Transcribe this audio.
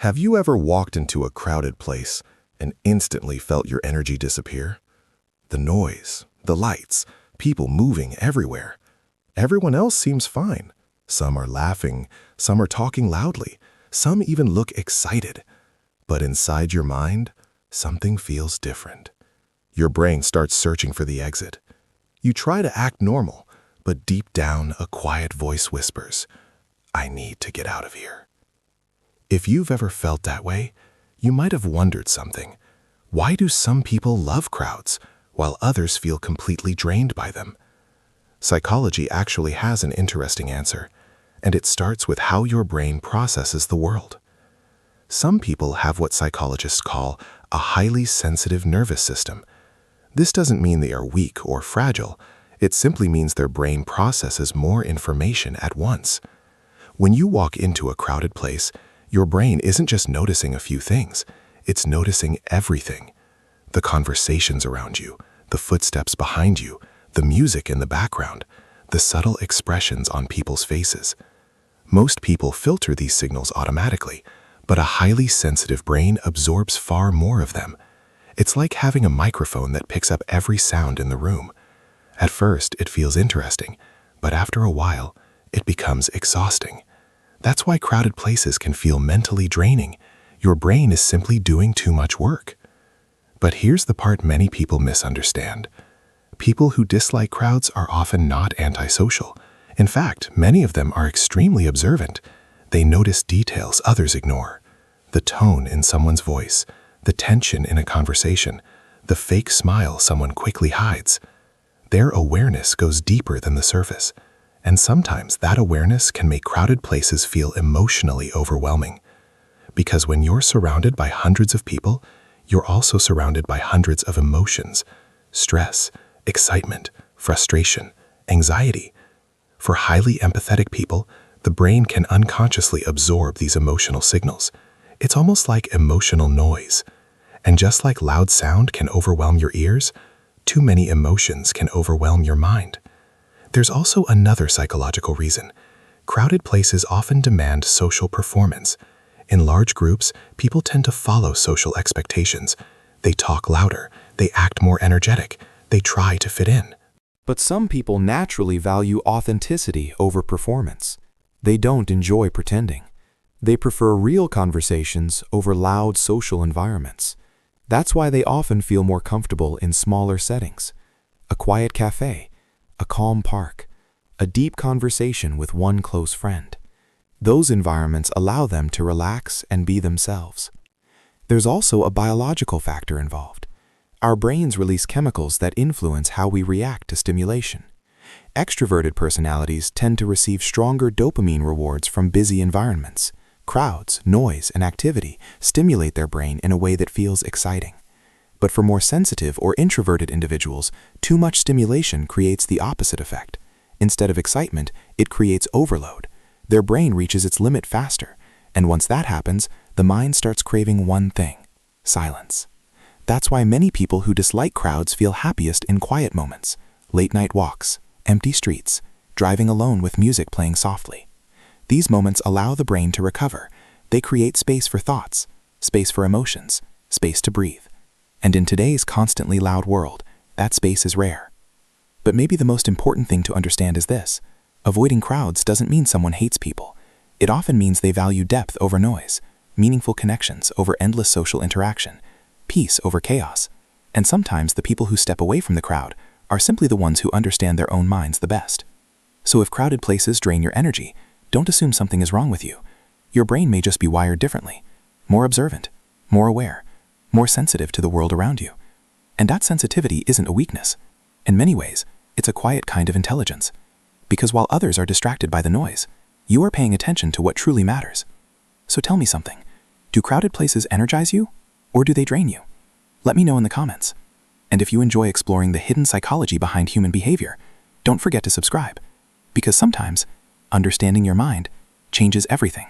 Have you ever walked into a crowded place and instantly felt your energy disappear? The noise, the lights, people moving everywhere. Everyone else seems fine. Some are laughing, some are talking loudly, some even look excited. But inside your mind, something feels different. Your brain starts searching for the exit. You try to act normal, but deep down a quiet voice whispers, "I need to get out of here." If you've ever felt that way, you might have wondered something. Why do some people love crowds, while others feel completely drained by them? Psychology actually has an interesting answer, and it starts with how your brain processes the world. Some people have what psychologists call a highly sensitive nervous system. This doesn't mean they are weak or fragile. It simply means their brain processes more information at once. When you walk into a crowded place, your brain isn't just noticing a few things, it's noticing everything. The conversations around you, the footsteps behind you, the music in the background, the subtle expressions on people's faces. Most people filter these signals automatically, but a highly sensitive brain absorbs far more of them. It's like having a microphone that picks up every sound in the room. At first, it feels interesting, but after a while, it becomes exhausting. That's why crowded places can feel mentally draining. Your brain is simply doing too much work. But here's the part many people misunderstand. People who dislike crowds are often not antisocial. In fact, many of them are extremely observant. They notice details others ignore. The tone in someone's voice, the tension in a conversation, the fake smile someone quickly hides. Their awareness goes deeper than the surface, and sometimes that awareness can make crowded places feel emotionally overwhelming. Because when you're surrounded by hundreds of people, you're also surrounded by hundreds of emotions: stress, excitement, frustration, anxiety. For highly empathetic people, the brain can unconsciously absorb these emotional signals. It's almost like emotional noise. And just like loud sound can overwhelm your ears, too many emotions can overwhelm your mind. There's also another psychological reason. Crowded places often demand social performance. In large groups, people tend to follow social expectations. They talk louder, they act more energetic, they try to fit in. But some people naturally value authenticity over performance. They don't enjoy pretending. They prefer real conversations over loud social environments. That's why they often feel more comfortable in smaller settings. A quiet cafe, a calm park, a deep conversation with one close friend. Those environments allow them to relax and be themselves. There's also a biological factor involved. Our brains release chemicals that influence how we react to stimulation. Extroverted personalities tend to receive stronger dopamine rewards from busy environments. Crowds, noise, and activity stimulate their brain in a way that feels exciting. But for more sensitive or introverted individuals, too much stimulation creates the opposite effect. Instead of excitement, it creates overload. Their brain reaches its limit faster, and once that happens, the mind starts craving one thing: silence. That's why many people who dislike crowds feel happiest in quiet moments: late-night walks, empty streets, driving alone with music playing softly. These moments allow the brain to recover. They create space for thoughts, space for emotions, space to breathe. And in today's constantly loud world, that space is rare. But maybe the most important thing to understand is this: avoiding crowds doesn't mean someone hates people. It often means they value depth over noise, meaningful connections over endless social interaction, peace over chaos. And sometimes the people who step away from the crowd are simply the ones who understand their own minds the best. So if crowded places drain your energy, don't assume something is wrong with you. Your brain may just be wired differently, more observant, more aware, more sensitive to the world around you. And that sensitivity isn't a weakness. In many ways, it's a quiet kind of intelligence. Because while others are distracted by the noise, you are paying attention to what truly matters. So tell me something. Do crowded places energize you, or do they drain you? Let me know in the comments. And if you enjoy exploring the hidden psychology behind human behavior, don't forget to subscribe. Because sometimes, understanding your mind changes everything.